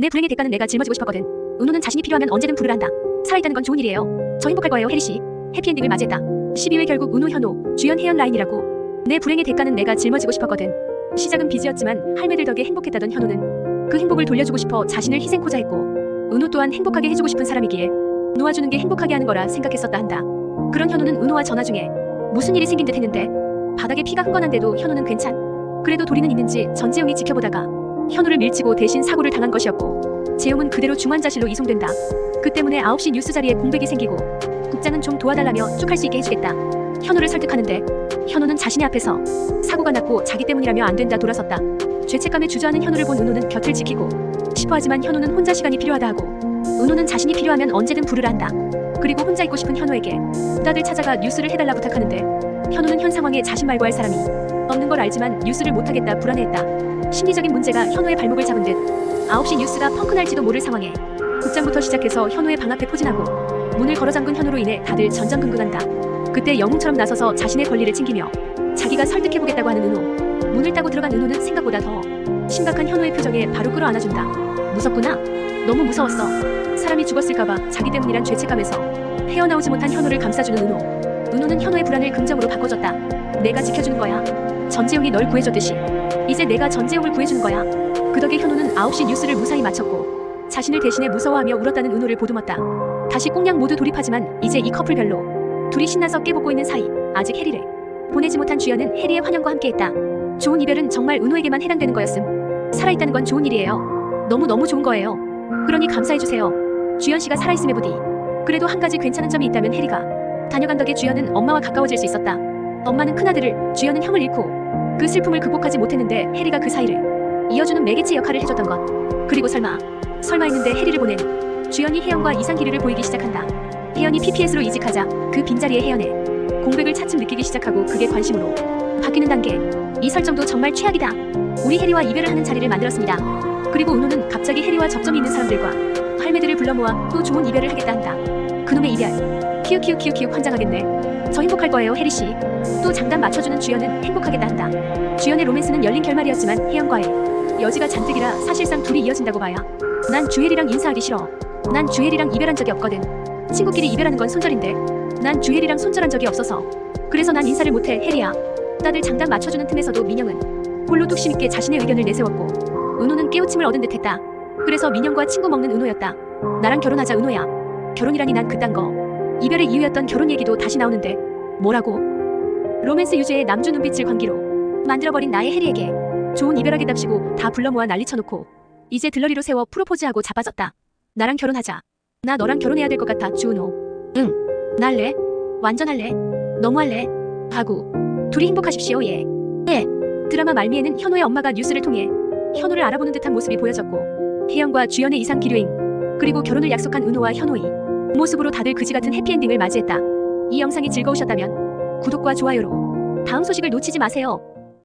내 불행의 대가는 내가 짊어지고 싶었거든. 은호는 자신이 필요하면 언제든 부를 한다. 살아있다는 건 좋은 일이에요. 저 행복할 거예요, 혜리씨. 해피엔딩을 맞이했다. 12회 결국 은호, 현호, 주연, 혜연 라인이라고. 내 불행의 대가는 내가 짊어지고 싶었거든. 시작은 빚이었지만 할매들 덕에 행복했다던 현호는 그 행복을 돌려주고 싶어 자신을 희생코자 했고, 은호 또한 행복하게 해주고 싶은 사람이기에 놓아주는 게 행복하게 하는 거라 생각했었다 한다. 그런 현호는 은호와 전화 중에 무슨 일이 생긴 듯 했는데 바닥에 피가 흥건한데도 현호는 괜찮? 그래도 도리는 있는지 전재용이 지켜보다가 현호를 밀치고 대신 사고를 당한 것이었고, 재용은 그대로 중환자실로 이송된다. 그 때문에 9시 뉴스 자리에 공백이 생기고 국장은 좀 도와달라며 쭉 할 수 있게 해주겠다. 현호를 설득하는데 현호는 자신의 앞에서 사고가 났고 자기 때문이라며 안 된다 돌아섰다. 죄책감에 주저하는 현호를 본 은호는 곁을 지키고 싶어 하지만 현호는 혼자 시간이 필요하다 하고, 은호는 자신이 필요하면 언제든 부르라 한다. 그리고 혼자 있고 싶은 현호에게 부다들 찾아가 뉴스를 해달라 부탁하는데 현호는 현 상황에 자신 말고 할 사람이 없는 걸 알지만 뉴스를 못하겠다 불안해했다. 심리적인 문제가 현호의 발목을 잡은 듯 9시 뉴스가 펑크날지도 모를 상황에 국장부터 시작해서 현호의 방 앞에 포진하고 문을 걸어 잠근 현호로 인해 다들 전전긍긍한다. 그때 영웅처럼 나서서 자신의 권리를 챙기며 자기가 설득해보겠다고 하는 은호. 문을 따고 들어간 은호는 생각보다 더 심각한 현호의 표정에 바로 끌어안아준다. 무섭구나. 너무 무서웠어. 사람이 죽었을까봐 자기 때문이란 죄책감에서 헤어나오지 못한 현호를 감싸주는 은호. 은호는 현호의 불안을 긍정으로 바꿔줬다. 내가 지켜주는 거야. 전재용이 널 구해줬듯이 이제 내가 전재용을 구해주는 거야. 그 덕에 현호는 9시 뉴스를 무사히 마쳤고 자신을 대신해 무서워하며 울었다는 은호를 보듬었다. 다시 꽁냥 모두 돌입하지만 이제 이 커플 별로. 둘이 신나서 깨보고 있는 사이 아직 해리를 보내지 못한 주연은 해리의 환영과 함께했다. 좋은 이별은 정말 은호에게만 해당되는 거였음. 살아있다는 건 좋은 일이에요. 너무너무 좋은 거예요. 그러니 감사해주세요. 주연씨가 살아있음에 부디. 그래도 한 가지 괜찮은 점이 있다면 해리가 다녀간 덕에 주연은 엄마와 가까워질 수 있었다. 엄마는 큰아들을, 주연은 형을 잃고 그 슬픔을 극복하지 못했는데 해리가 그 사이를 이어주는 매개체 역할을 해줬던 것. 그리고 설마 했는데 해리를 보낸 주연이 혜연과 이상 기류를 보이기 시작한다. 혜연이 PPS로 이직하자 그 빈자리에 혜연의 공백을 차츰 느끼기 시작하고 그게 관심으로 바뀌는 단계. 이 설정도 정말 최악이다. 우리 해리와 이별을 하는 자리를 만들었습니다. 그리고 은호는 갑자기 해리와 접점이 있는 사람들과 할매들을 불러 모아 또 좋은 이별을 하겠다 한다. 그놈의 이별. 키읔 환장하겠네. 저 행복할 거예요, 혜리씨. 또 장단 맞춰주는 주연은 행복하겠다 한다. 주연의 로맨스는 열린 결말이었지만 혜연과의 여지가 잔뜩이라 사실상 둘이 이어진다고 봐야. 난 주혜리랑 인사하기 싫어. 난 주혜리랑 이별한 적이 없거든. 친구끼리 이별하는 건 손절인데 난 주혜리랑 손절한 적이 없어서 그래서 난 인사를 못해, 혜리야. 다들 장단 맞춰주는 틈에서도 민영은 홀로 뚝심 있게 자신의 의견을 내세웠고 은호는 깨우침을 얻은 듯했다. 그래서 민영과 친구 먹는 은호였다. 나랑 결혼하자, 은호야. 결혼이라니 난 그딴 거. 이별의 이유였던 결혼 얘기도 다시 나오는데 뭐라고? 로맨스 유죄의 남주 눈빛을 관기로 만들어버린 나의 해리에게 좋은 이별하겠답시고 다 불러 모아 난리 쳐놓고 이제 들러리로 세워 프로포즈하고 자빠졌다. 나랑 결혼하자. 나 너랑 결혼해야 될 것 같아, 주은호. 응. 나 할래. 완전 할래. 너무 할래. 하고 둘이 행복하십시오, 예. 예. 드라마 말미에는 현호의 엄마가 뉴스를 통해 현호를 알아보는 듯한 모습이 보여졌고 혜연과 주연의 이상 기류잉 그리고 결혼을 약속한 은호와 현호의 모습으로 다들 그지같은 해피엔딩을 맞이했다. 이 영상이 즐거우셨다면 구독과 좋아요로 다음 소식을 놓치지 마세요.